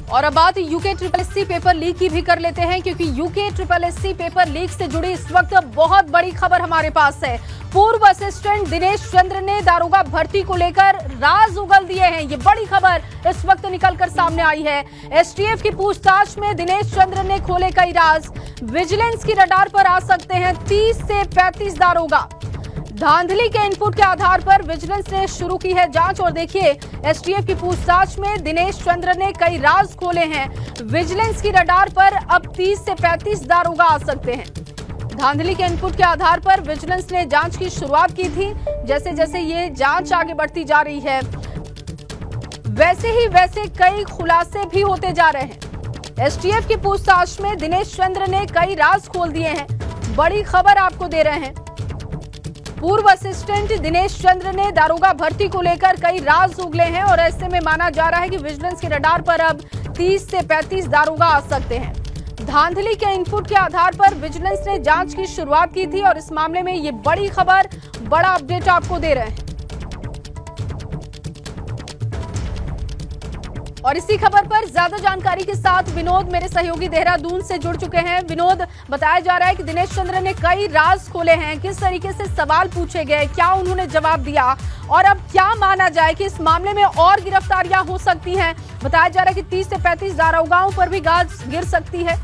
और अब बात यूके SSC पेपर लीक की भी कर लेते हैं, क्योंकि यूके SSC पेपर लीक से जुड़ी इस वक्त बहुत बड़ी खबर हमारे पास है। पूर्व असिस्टेंट दिनेश चंद्र ने दारोगा भर्ती को लेकर राज उगल दिए हैं। ये बड़ी खबर इस वक्त निकलकर सामने आई है। एसटीएफ की पूछताछ में दिनेश चंद्र ने खोले कई राज। विजिलेंस की रडार पर आ सकते हैं 30 से 35 दारोगा। धांधली के इनपुट के आधार पर विजिलेंस ने शुरू की है जांच। और देखिए, एसटीएफ की पूछताछ में दिनेश चंद्र ने कई राज खोले हैं। विजिलेंस की रडार पर अब 30 से 35 दारोगा आ सकते हैं। धांधली के इनपुट के आधार पर विजिलेंस ने जांच की शुरुआत की थी। जैसे जैसे ये जांच आगे बढ़ती जा रही है, वैसे कई खुलासे भी होते जा रहे हैं। एसटीएफ की पूछताछ में दिनेश चंद्र ने कई राज खोल दिए हैं। बड़ी खबर आपको दे रहे हैं। पूर्व असिस्टेंट दिनेश चंद्र ने दारोगा भर्ती को लेकर कई राज उगले हैं और ऐसे में माना जा रहा है कि विजिलेंस के रडार पर अब 30 से 35 दारोगा आ सकते हैं। धांधली के इनपुट के आधार पर विजिलेंस ने जांच की शुरुआत की थी और इस मामले में ये बड़ी खबर, बड़ा अपडेट आपको दे रहे हैं। और इसी खबर पर ज्यादा जानकारी के साथ विनोद मेरे सहयोगी देहरादून से जुड़ चुके हैं। विनोद, बताया जा रहा है कि दिनेश चंद्र ने कई राज खोले हैं। किस तरीके से सवाल पूछे गए, क्या उन्होंने जवाब दिया और अब क्या माना जाए कि इस मामले में और गिरफ्तारियां हो सकती हैं? बताया जा रहा है कि 30 से 35 दारोगाओं पर भी गाज गिर सकती है।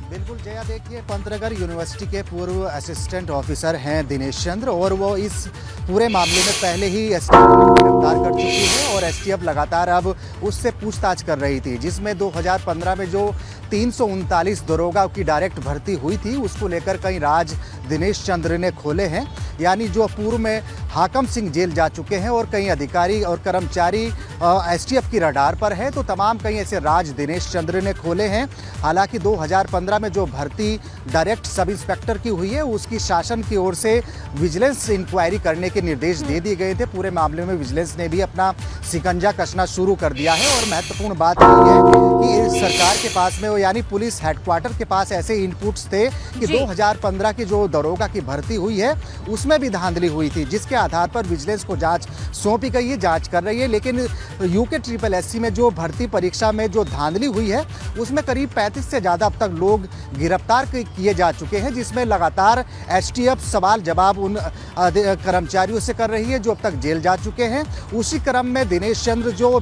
बिल्कुल जया, देखिए पंतनगर यूनिवर्सिटी के पूर्व असिस्टेंट ऑफिसर हैं दिनेश चंद्र और वो इस पूरे मामले में पहले ही एसटीएफ को गिरफ्तार कर चुकी है और एसटीएफ लगातार अब उससे पूछताछ कर रही थी, जिसमें 2015 में जो 339 दरोगा की डायरेक्ट भर्ती हुई थी उसको लेकर कई राज दिनेश चंद्र ने खोले हैं। यानी जो पूर्व में हाकम सिंह जेल जा चुके हैं और कई अधिकारी और कर्मचारी एसटीएफ की रडार पर है, तो तमाम कई ऐसे राज दिनेश चंद्र ने खोले हैं। हालांकि 2015 में जो भर्ती डायरेक्ट सब इंस्पेक्टर की हुई है उसकी शासन की ओर से विजिलेंस इंक्वायरी करने के निर्देश दे दिए गए थे। पूरे मामले में विजिलेंस ने भी अपना शिकंजा कसना शुरू कर दिया है और महत्वपूर्ण बात यही है कि सरकार के पास में यानी पुलिस हेडक्वार्टर के पास ऐसे इनपुट्स थे कि 2015 की जो दरोगा की भर्ती हुई है उसमें भी धांधली हुई थी, जिसके आधार पर विजिलेंस को जांच सौंपी गई है, जांच कर रही है। लेकिन यूके SSC में जो भर्ती परीक्षा में जो धांधली हुई है उसमें करीब 35 से ज़्यादा अब तक लोग गिरफ्तार किए जा चुके हैं, जिसमें लगातार एसटीएफ सवाल जवाब उन कर्मचारियों से कर रही है जो अब तक जेल जा चुके हैं। उसी क्रम में दिनेश चंद्र जो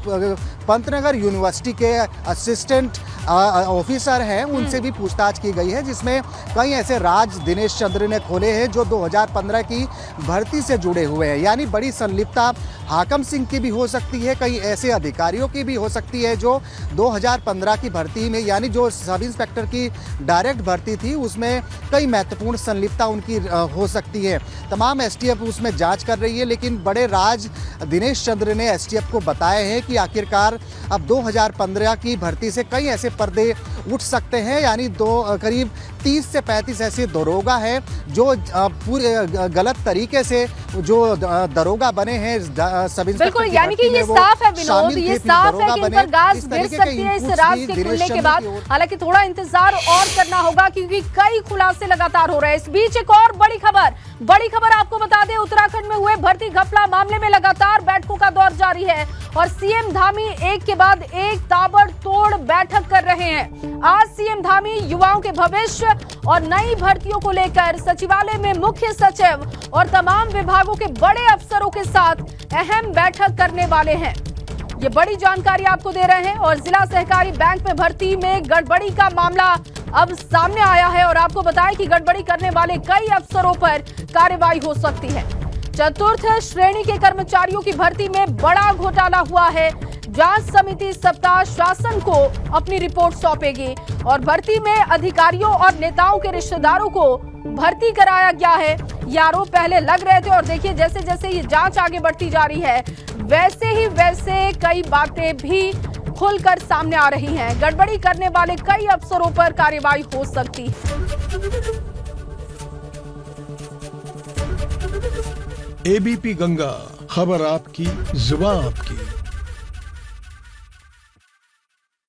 पंतनगर यूनिवर्सिटी के असिस्टेंट ऑफिसर हैं उनसे भी पूछताछ की गई है, जिसमें कई ऐसे राज दिनेश चंद्र ने खोले हैं जो 2015 की भर्ती से जुड़े हुए हैं। यानी बड़ी संलिप्तता हाकम सिंह की भी हो सकती है, कई ऐसे अधिकारियों की भी हो सकती है जो 2015 की भर्ती में यानी जो सब इंस्पेक्टर की डायरेक्ट भर्ती थी उसमें कई महत्वपूर्ण संलिप्तता उनकी हो सकती है। तमाम एसटीएफ उसमें जांच कर रही है, लेकिन बड़े राज दिनेश चंद्र ने एसटीएफ को बताए हैं कि आखिरकार अब 2015 की भर्ती से कई ऐसे पर्दे उठ सकते हैं। यानी करीब 30 से 35 ऐसे दरोगा हैं जो पूरे गलत तरीके से जो दरोगा बने हैं सब इंस्पेक्टर। बिल्कुल, यानी कि ये साफ है विनोद, ये साफ है कि इन पर गाज गिर सकती है इस राज के खुलने के बाद। हालांकि थोड़ा इंतजार और करना होगा क्योंकि कई खुलासे लगातार हो रहे हैं। इस बीच एक और बड़ी खबर आपको बता दें, उत्तराखंड में हुए भर्ती घपला मामले में लगातार बैठकों का दौर जारी है और सीएम धामी एक के बाद एक ताबड़तोड़ बैठक कर रहे हैं। आज सीएम धामी युवाओं के भविष्य और नई भर्तियों को लेकर सचिवालय में मुख्य सचिव और तमाम विभागों के बड़े अफसरों के साथ अहम बैठक करने वाले हैं। ये बड़ी जानकारी आपको दे रहे हैं। और जिला सहकारी बैंक में भर्ती में गड़बड़ी का मामला अब सामने आया है और आपको बताएं कि गड़बड़ी करने वाले कई अफसरों पर कार्रवाई हो सकती है। चतुर्थ श्रेणी के कर्मचारियों की भर्ती में बड़ा घोटाला हुआ है। जांच समिति इस सप्ताह शासन को अपनी रिपोर्ट सौंपेगी और भर्ती में अधिकारियों और नेताओं के रिश्तेदारों को भर्ती कराया गया है। ये आरोप पहले लग रहे थे और देखिए जैसे जैसे ये जांच आगे बढ़ती जा रही है वैसे कई बातें भी खुलकर सामने आ रही हैं। गड़बड़ी करने वाले कई अफसरों पर कार्रवाई हो सकती है। एबीपी गंगा, खबर आपकी, जुबान आपकी।